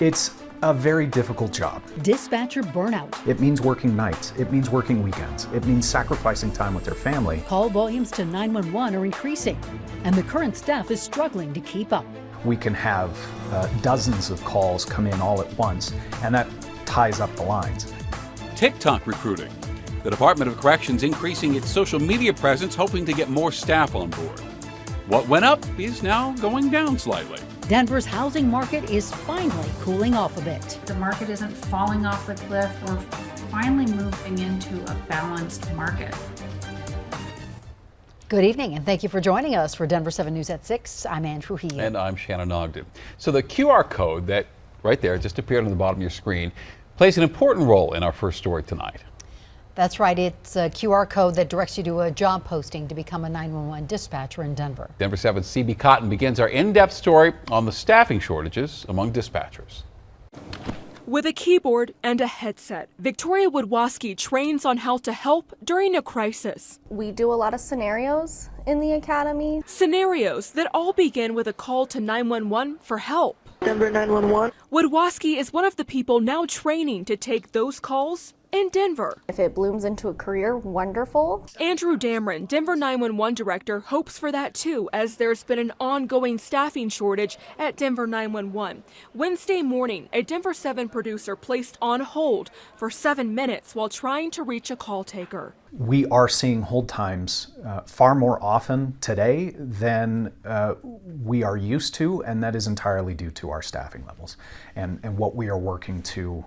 It's a very difficult job. Dispatcher burnout. It means working nights. It means working weekends. It means sacrificing time with their family. Call volumes to 911 are increasing, and the current staff is struggling to keep up. We can have dozens of calls come in all at once, and that ties up the lines. TikTok recruiting. The Department of Corrections increasing its social media presence, hoping to get more staff on board. What went up is now going down slightly. Denver's housing market is finally cooling off a bit. The market isn't falling off the cliff. We're finally moving into a balanced market. Good evening, and thank you for joining us for Denver 7 News at 6. I'm Ann Trujillo. And I'm Shannon Ogden. So the QR code that right there just appeared on the bottom of your screen plays an important role in our first story tonight. That's right. It's a QR code that directs you to a job posting to become a 911 dispatcher in Denver. Denver 7's CB Cotton begins our in-depth story on the staffing shortages among dispatchers. With a keyboard and a headset, Victoria Woodwaski trains on how to help during a crisis. We do a lot of scenarios in the academy. Scenarios that all begin with a call to 911 for help. Denver 911. Woodwaski is one of the people now training to take those calls in Denver. If it blooms into a career, wonderful. Andrew Dameron, Denver 911 director, hopes for that too, as there's been an ongoing staffing shortage at Denver 911. Wednesday morning, a Denver 7 producer placed on hold for 7 minutes while trying to reach a call taker. We are seeing hold times far more often today than we are used to, and that is entirely due to our staffing levels and what we are working to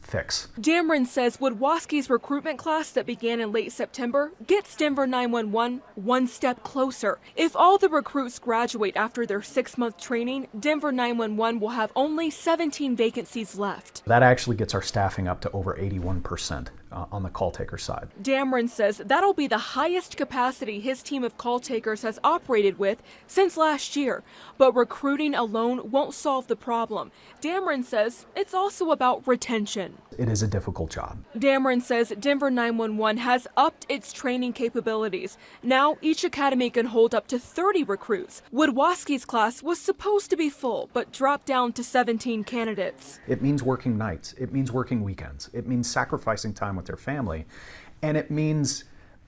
fix. Dameron says Woodwaski's recruitment class that began in late September gets Denver 911 one step closer. If all the recruits graduate after their 6-month training, Denver 911 will have only 17 vacancies left. That actually gets our staffing up to over 81% on the call taker side. Dameron says that'll be the highest capacity his team of call takers has operated with since last year. But recruiting alone won't solve the problem. Dameron says it's also about retention. It is a difficult job. Dameron says Denver 911 has upped its training capabilities. Now each academy can hold up to 30 recruits. Woodwaski's class was supposed to be full, but dropped down to 17 candidates. It means working nights. It means working weekends. It means sacrificing time with their family. And it means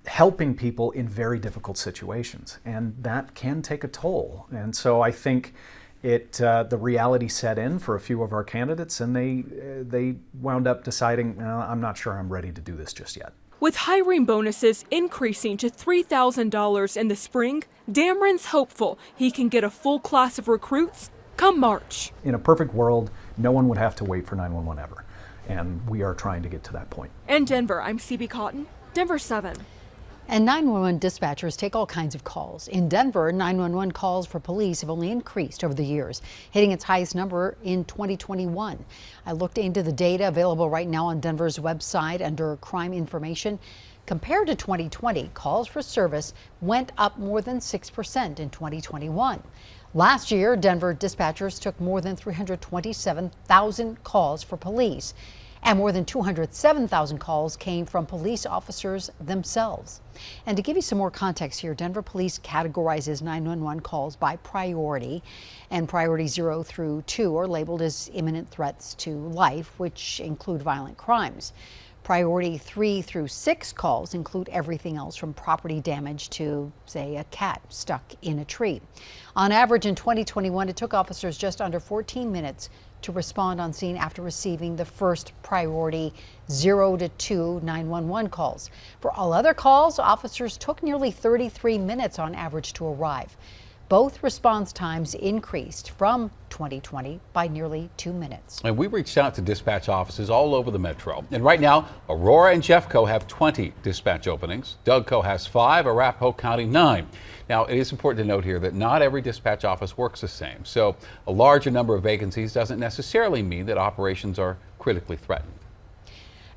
helping people in very difficult situations. And that can take a toll. And so I think the reality set in for a few of our candidates, and they wound up deciding, I'm not sure I'm ready to do this just yet. With hiring bonuses increasing to $3,000 in the spring, Dameron's hopeful he can get a full class of recruits come March. In a perfect world, no one would have to wait for 911 ever. And we are trying to get to that point. In Denver, I'm CB Cotton, Denver 7. And 911 dispatchers take all kinds of calls. In Denver, 911 calls for police have only increased over the years, hitting its highest number in 2021. I looked into the data available right now on Denver's website under crime information. Compared to 2020, calls for service went up more than 6% in 2021. Last year, Denver dispatchers took more than 327,000 calls for police, and more than 207,000 calls came from police officers themselves. And to give you some more context here, Denver Police categorizes 911 calls by priority, and priority 0 through 2 are labeled as imminent threats to life, which include violent crimes. Priority 3 through 6 calls include everything else from property damage to, say, a cat stuck in a tree. On average in 2021, it took officers just under 14 minutes to respond on scene after receiving the first priority 0 to 2 911 calls. For all other calls, officers took nearly 33 minutes on average to arrive. Both response times increased from 2020 by nearly 2 minutes. And we reached out to dispatch offices all over the metro. And right now, Aurora and Jeffco have 20 dispatch openings. Dougco has 5, Arapahoe County 9. Now, it is important to note here that not every dispatch office works the same. So a larger number of vacancies doesn't necessarily mean that operations are critically threatened.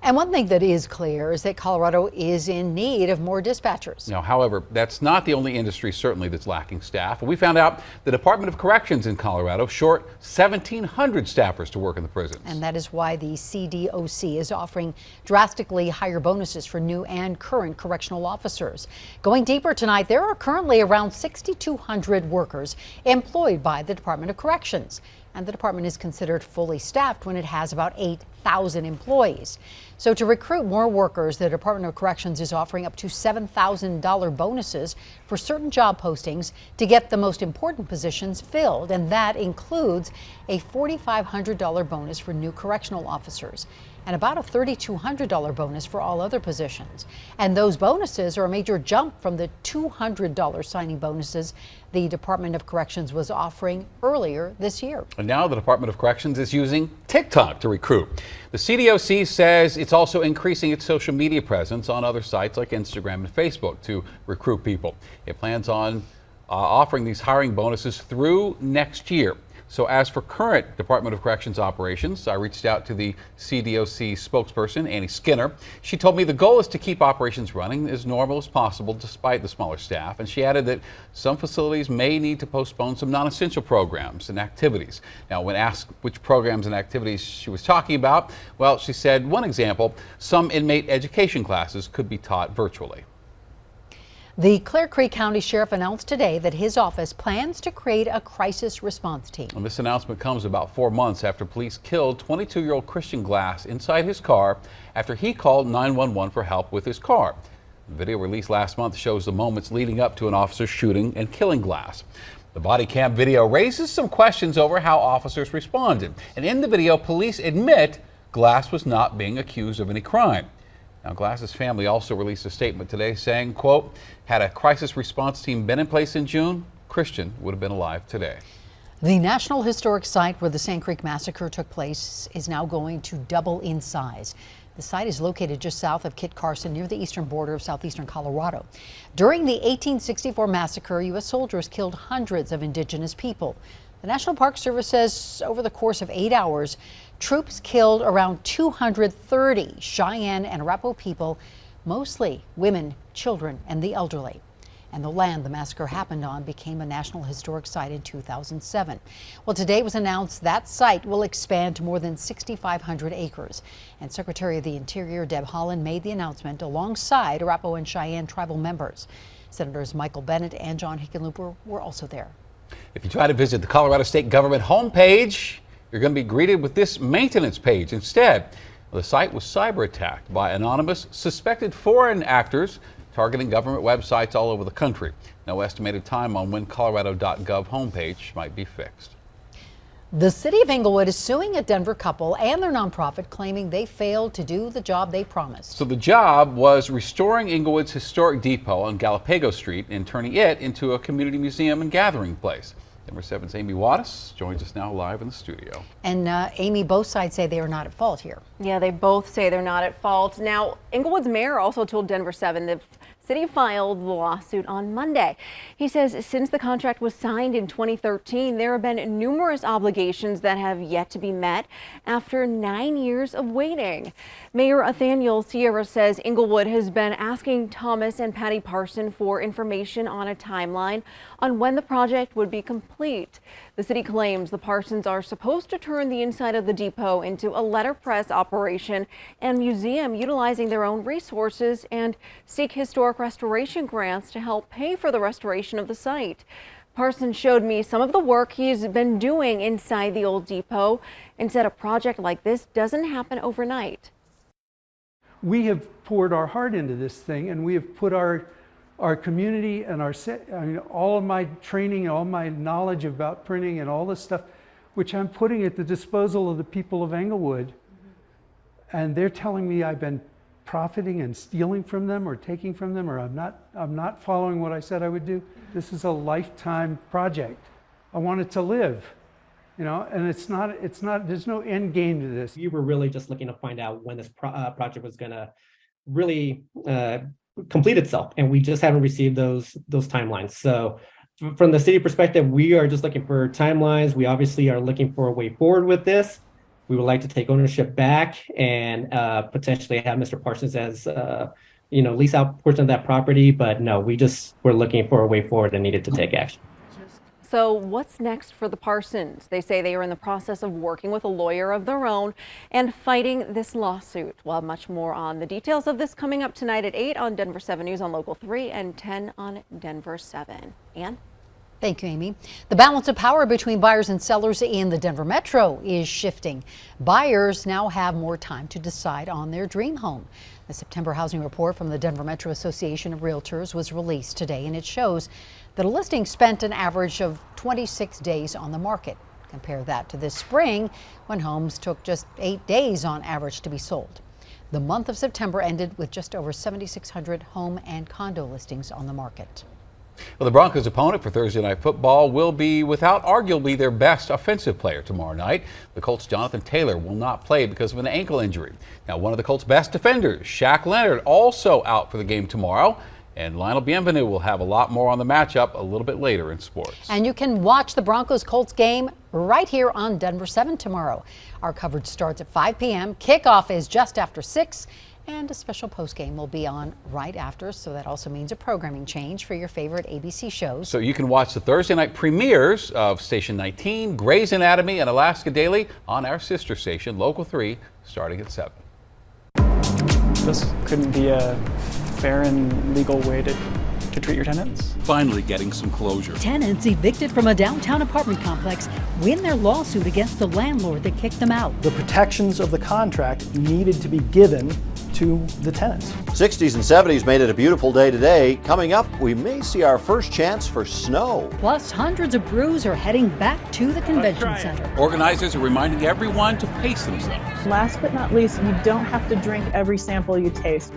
And one thing that is clear is that Colorado is in need of more dispatchers. Now, however, that's not the only industry certainly that's lacking staff. We found out the Department of Corrections in Colorado short 1,700 staffers to work in the prisons. And that is why the CDOC is offering drastically higher bonuses for new and current correctional officers. Going deeper tonight, there are currently around 6,200 workers employed by the Department of Corrections. And the department is considered fully staffed when it has about 8,000 employees. So to recruit more workers, the Department of Corrections is offering up to $7,000 bonuses for certain job postings to get the most important positions filled. And that includes a $4,500 bonus for new correctional officers and about a $3,200 bonus for all other positions. And those bonuses are a major jump from the $200 signing bonuses the Department of Corrections was offering earlier this year. And now the Department of Corrections is using TikTok to recruit. The CDOC says it's also increasing its social media presence on other sites like Instagram and Facebook to recruit people. It plans on offering these hiring bonuses through next year. So as for current Department of Corrections operations, I reached out to the CDOC spokesperson, Annie Skinner. She told me the goal is to keep operations running as normal as possible despite the smaller staff. And she added that some facilities may need to postpone some non-essential programs and activities. Now, when asked which programs and activities she was talking about, well, she said one example, some inmate education classes could be taught virtually. The Clear Creek County Sheriff announced today that his office plans to create a crisis response team. And this announcement comes about 4 months after police killed 22-year-old Christian Glass inside his car after he called 911 for help with his car. The video released last month shows the moments leading up to an officer shooting and killing Glass. The body cam video raises some questions over how officers responded. And in the video, police admit Glass was not being accused of any crime. Now, Glass's family also released a statement today saying, quote, had a crisis response team been in place in June, Christian would have been alive today. The National Historic Site where the Sand Creek Massacre took place is now going to double in size. The site is located just south of Kit Carson near the eastern border of southeastern Colorado. During the 1864 massacre, U.S. soldiers killed hundreds of indigenous people. The National Park Service says over the course of 8 hours, troops killed around 230 Cheyenne and Arapaho people, mostly women, children, and the elderly. And the land the massacre happened on became a National Historic Site in 2007. Well, today it was announced that site will expand to more than 6,500 acres. And Secretary of the Interior Deb Haaland made the announcement alongside Arapaho and Cheyenne tribal members. Senators Michael Bennet and John Hickenlooper were also there. If you try to visit the Colorado State Government homepage, you're going to be greeted with this maintenance page. Instead, the site was cyber-attacked by anonymous suspected foreign actors targeting government websites all over the country. No estimated time on when Colorado.gov homepage might be fixed. The city of Englewood is suing a Denver couple and their nonprofit, claiming they failed to do the job they promised. So the job was restoring Englewood's historic depot on Galapagos Street and turning it into a community museum and gathering place. Denver 7's Amy Wattis joins us now live in the studio. And Amy, both sides say they are not at fault here. Yeah, they both say they're not at fault. Now, Englewood's mayor also told Denver 7 the city filed the lawsuit on Monday. He says since the contract was signed in 2013, there have been numerous obligations that have yet to be met after 9 years of waiting. Mayor Nathaniel Sierra says Englewood has been asking Thomas and Patty Parson for information on a timeline on when the project would be complete. The city claims the Parsons are supposed to turn the inside of the depot into a letterpress operation and museum utilizing their own resources and seek historic restoration grants to help pay for the restoration of the site. Parsons showed me some of the work he's been doing inside the old depot and said a project like this doesn't happen overnight. We have poured our heart into this thing, and we have put our community and all of my training, all my knowledge about printing and all this stuff, which I'm putting at the disposal of the people of Englewood. And they're telling me I've been profiting and stealing from them or taking from them, or I'm not following what I said I would do. This is a lifetime project. I want it to live, you know, and it's not, there's no end game to this. We were really just looking to find out when this project was gonna really complete itself, and we just haven't received those timelines. So from the city perspective, we are just looking for timelines. We obviously are looking for a way forward with this, we would like to take ownership back and potentially have Mr. Parsons as lease out portion of that property. But no, we're looking for a way forward and needed to take action. So what's next for the Parsons? They say they are in the process of working with a lawyer of their own and fighting this lawsuit. We'll have much more on the details of this coming up tonight at 8 on Denver 7 News on Local 3 and 10 on Denver 7. Ann? Thank you, Amy. The balance of power between buyers and sellers in the Denver metro is shifting. Buyers now have more time to decide on their dream home. The September housing report from the Denver Metro Association of Realtors was released today, and it shows that a listing spent an average of 26 days on the market. Compare that to this spring, when homes took just 8 days on average to be sold. The month of September ended with just over 7,600 home and condo listings on the market. Well, the Broncos' opponent for Thursday Night Football will be without arguably their best offensive player tomorrow night. The Colts' Jonathan Taylor will not play because of an ankle injury. Now, one of the Colts' best defenders, Shaq Leonard, also out for the game tomorrow. And Lionel Bienvenu will have a lot more on the matchup a little bit later in sports. And you can watch the Broncos-Colts game right here on Denver 7 tomorrow. Our coverage starts at 5 p.m. Kickoff is just after 6. And a special postgame will be on right after, so that also means a programming change for your favorite ABC shows. So you can watch the Thursday night premieres of Station 19, Grey's Anatomy, and Alaska Daily on our sister station, Local 3, starting at 7. This couldn't be a fair and legal way to treat your tenants. Finally getting some closure. Tenants evicted from a downtown apartment complex win their lawsuit against the landlord that kicked them out. The protections of the contract needed to be given to the tenants. 60s and 70s made it a beautiful day today. Coming up, we may see our first chance for snow. Plus, hundreds of brews are heading back to the convention center. Organizers are reminding everyone to pace themselves. Last but not least, you don't have to drink every sample you taste.